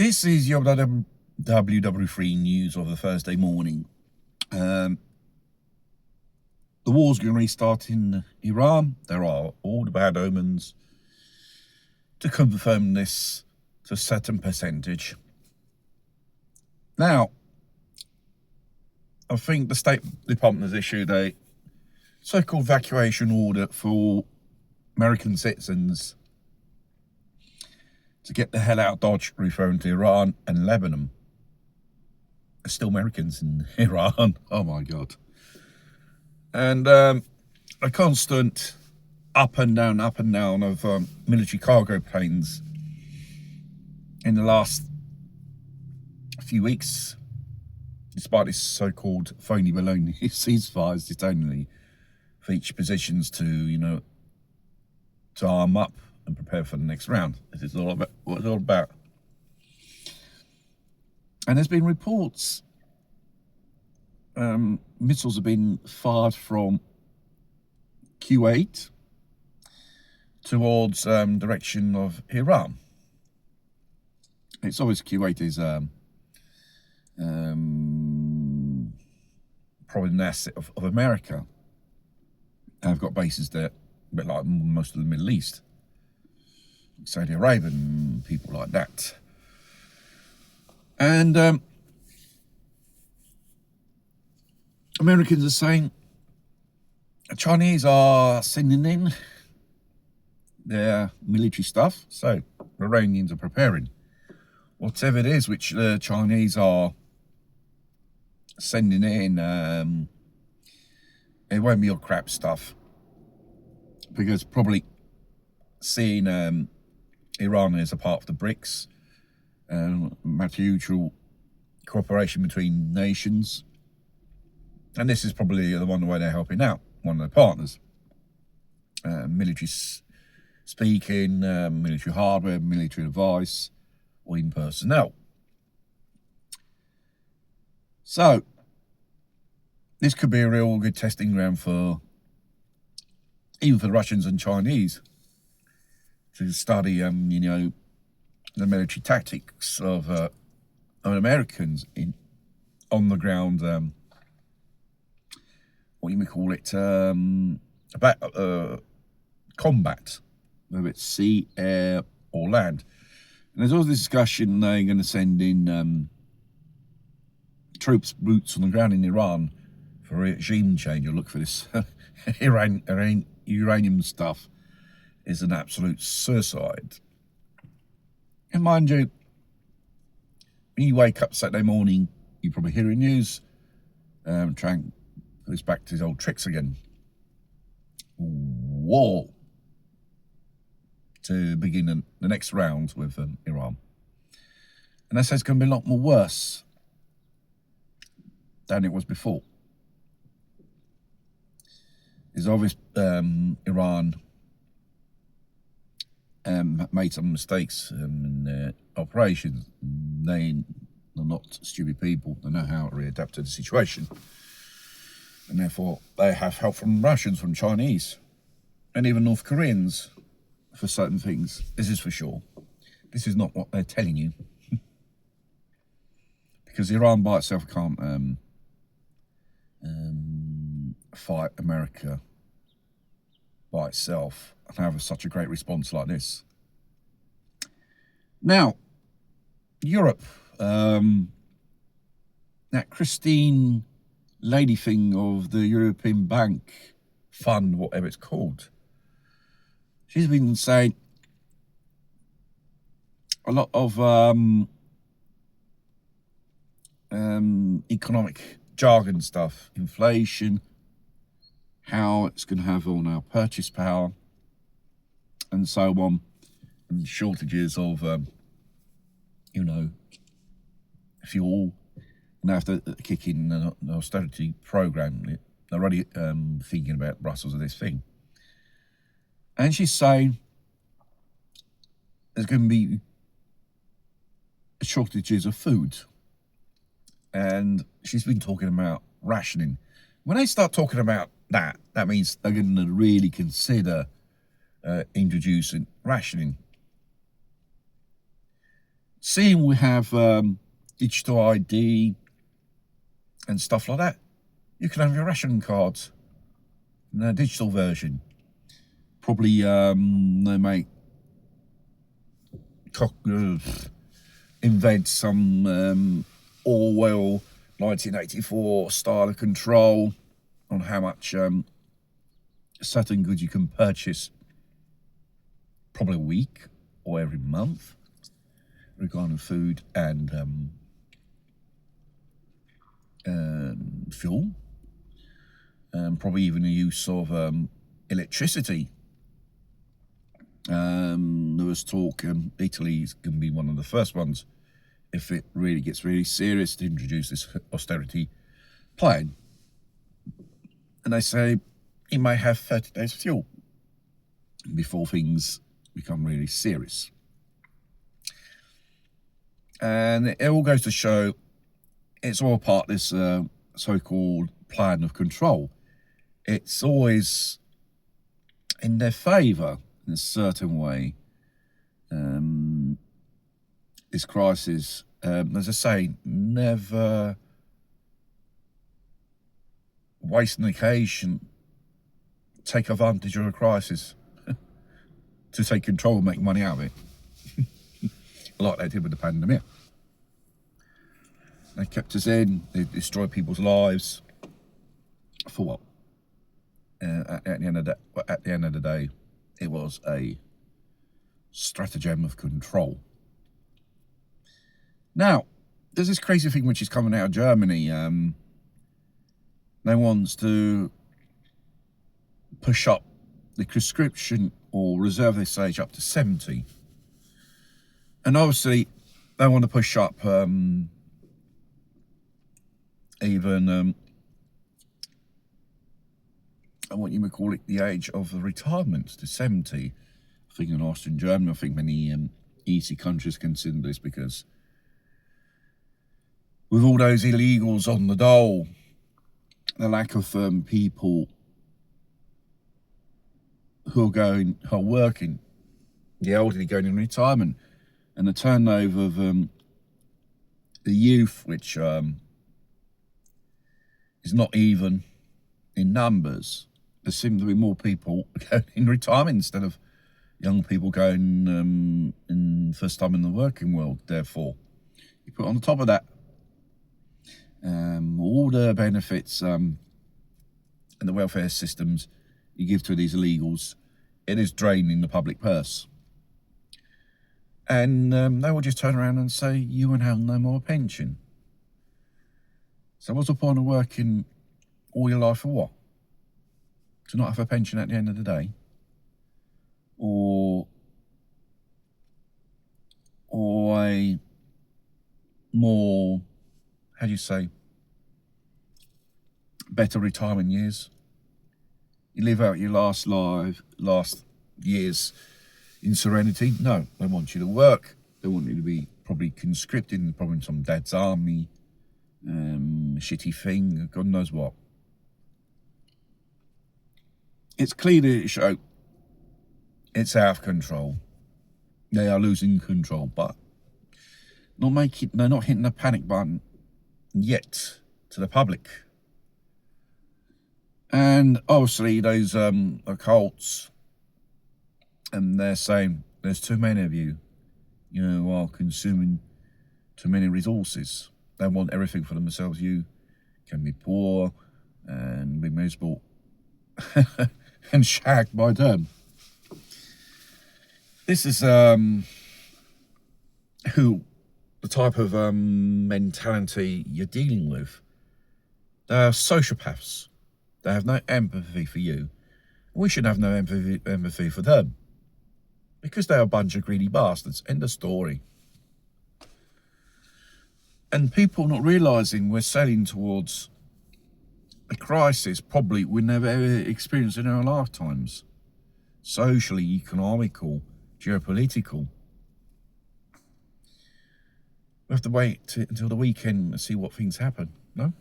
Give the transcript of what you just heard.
This is your WW3 news of the Thursday morning. The war's going to restart in Iran. There are all the bad omens to confirm this to a certain percentage. Now, I think the State Department has issued a so-called evacuation order for American citizens to get the hell out of Dodge, referring to Iran and Lebanon. There's still Americans in Iran. Oh my God. And a constant up and down of military cargo planes in the last few weeks, despite this so-called phony baloney ceasefires, it's only for each positions to, to arm up and prepare for the next round. This is all about what it's all about. And there's been reports missiles have been fired from Kuwait towards direction of Iran. It's obvious Kuwait is probably an asset of America. They've got bases there, a bit like most of the Middle East, Saudi Arabia and people like that. And Americans are saying the Chinese are sending in their military stuff, so the Iranians are preparing. Whatever it is which the Chinese are sending in, it won't be your crap stuff, because probably seeing Iran as a part of the BRICS, mutual cooperation between nations, and this is probably the one way they're helping out, one of their partners. Military speaking, military hardware, military advice, or even personnel. So, this could be a real good testing ground for, even for the Russians and Chinese, to study, the military tactics of Americans on the ground. What you may call it, combat, whether it's sea, air, or land. And there's all this discussion they're going to send in troops, boots on the ground in Iran for a regime change. Or look for this uranium stuff is an absolute suicide. And mind you, when you wake up Saturday morning, you probably hear the news, try and put us back to his old tricks again. War to begin the next round with Iran. And that says it's going to be a lot more worse than it was before. It's obvious Iran made some mistakes in their operations. They are not stupid people. They know how to readapt to the situation. And therefore, they have help from Russians, from Chinese, and even North Koreans for certain things. This is for sure. This is not what they're telling you. Because Iran by itself can't fight America by itself and have such a great response like this. Now, Europe, that Christine lady thing of the European Bank Fund, whatever it's called, she's been saying a lot of economic jargon stuff, inflation, how it's going to have on our purchase power, and so on, and shortages of, fuel. And after kicking the austerity program, they're already thinking about Brussels and this thing. And she's saying there's going to be shortages of food. And she's been talking about rationing. When they start talking about that, that means they're going to really consider introducing rationing. seeing we have digital ID and stuff like that, you can have your ration cards in a digital version. Probably they may invent some Orwell 1984 style of control on how much certain goods you can purchase, probably a week or every month, regarding food and fuel, probably even the use of electricity. There was talk Italy is going to be one of the first ones, if it really gets really serious, to introduce this austerity plan. And they say it may have 30 days fuel before things become really serious. And it all goes to show it's all part of this so-called plan of control. It's always in their favour in a certain way. This crisis, as I say, never waste an occasion, take advantage of a crisis to take control and make money out of it. Like they did with the pandemic. They kept us in, they destroyed people's lives. For what? At the end of the day, it was a stratagem of control. Now, there's this crazy thing which is coming out of Germany. They want to push up the conscription or reservist age up to 70. And obviously, they want to push up even what you would call it, the age of the retirement to 70. I think in Austria and Germany, I think many EC countries consider this, because with all those illegals on the dole, the lack of people who are working, the elderly going in retirement, and the turnover of the youth, which is not even in numbers. There seem to be more people going in retirement instead of young people going in first time in the working world. Therefore, you put on top of that all the benefits and the welfare systems you give to these illegals, it is draining the public purse. And they will just turn around and say, you won't have no more pension. So what's the point of working all your life for what? To not have a pension at the end of the day? Or a more, how do you say, better retirement years? You live out your last years in serenity? No, they want you to work. They want you to be probably conscripted, probably in some dad's army, shitty thing, God knows what. It's clear to show it's out of control. They are losing control, but they're not hitting the panic button yet to the public. And obviously those occults, and they're saying there's too many of you, who are consuming too many resources. They want everything for themselves. You can be poor and be miserable and shagged by them. This is the type of mentality you're dealing with. They are sociopaths. They have no empathy for you. We should have no empathy for them, because they are a bunch of greedy bastards. End of story. And people not realising we're sailing towards a crisis probably we never ever experienced in our lifetimes. Socially, economical, geopolitical. We have to wait until the weekend to see what things happen, no?